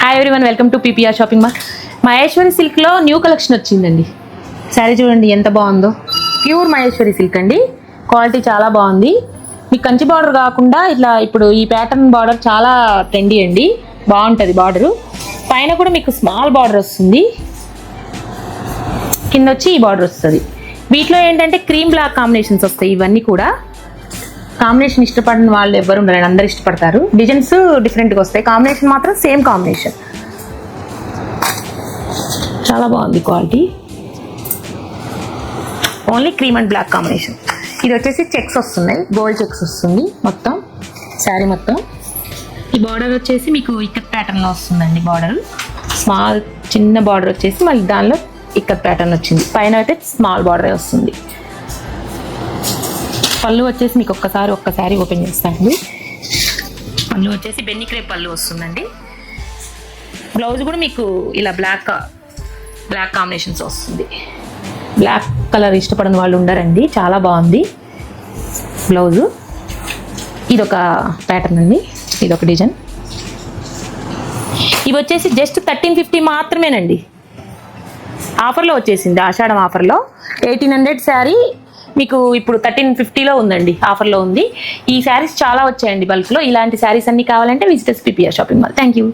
Hi everyone, welcome to PPR shopping mall. Maheshwari సిల్క్లో new collection వచ్చిందండి. శారీ చూడండి ఎంత బాగుందో. ప్యూర్ మహేశ్వరి సిల్క్ అండి. క్వాలిటీ చాలా బాగుంది. మీకు కంచి బార్డర్ కాకుండా ఇట్లా ఇప్పుడు ఈ ప్యాటర్న్ బార్డర్ చాలా ట్రెండీ అండి. బాగుంటుంది బార్డరు. పైన కూడా మీకు స్మాల్ బార్డర్ వస్తుంది, కింద వచ్చి ఈ బార్డర్ వస్తుంది. వీటిలో ఏంటంటే క్రీమ్ బ్లాక్ కాంబినేషన్స్ వస్తాయి. ఇవన్నీ కూడా కాంబినేషన్ ఇష్టపడిన వాళ్ళు ఎవరు ఉండరు, అందరు ఇష్టపడతారు. డిజైన్స్ డిఫరెంట్గా వస్తాయి, కాంబినేషన్ మాత్రం సేమ్ కాంబినేషన్. చాలా బాగుంది quality. Only cream and black combination. ఇది వచ్చేసి చెక్స్ వస్తున్నాయి, గోల్డ్ చెక్స్ వస్తుంది మొత్తం శారీ మొత్తం. ఈ బార్డర్ వచ్చేసి మీకు ఇక్కత్ ప్యాటర్న్లో వస్తుందండి. బార్డర్ స్మాల్ చిన్న బార్డర్ వచ్చేసి మళ్ళీ దానిలో ఇక్కత్ ప్యాటర్న్ వచ్చింది. పైన అయితే స్మాల్ బార్డరే వస్తుంది. పళ్ళు వచ్చేసి మీకు ఒక్కసారి ఓపెన్ చేస్తానండి. పళ్ళు వచ్చేసి బెన్నీ క్రేప్ పళ్ళు వస్తుందండి. బ్లౌజ్ కూడా మీకు ఇలా బ్లాక్ కాంబినేషన్స్ వస్తుంది. బ్లాక్ కలర్ ఇష్టపడిన వాళ్ళు ఉండరండి, చాలా బాగుంది బ్లౌజు. ఇదొక ప్యాటర్న్ అండి, ఇదొక డిజైన్. ఇవి వచ్చేసి జస్ట్ 1350 మాత్రమేనండి. ఆఫర్లో వచ్చేసింది, ఆషాఢం ఆఫర్లో 1800 శారీ మీకు ఇప్పుడు 1350లో ఉందండి, ఆఫర్లో ఉంది. ఈ శారీస్ చాలా వచ్చాయండి బల్క్లో. ఇలాంటి శారీస్ అన్ని కావాలంటే visit PPR shopping mall. Thank you.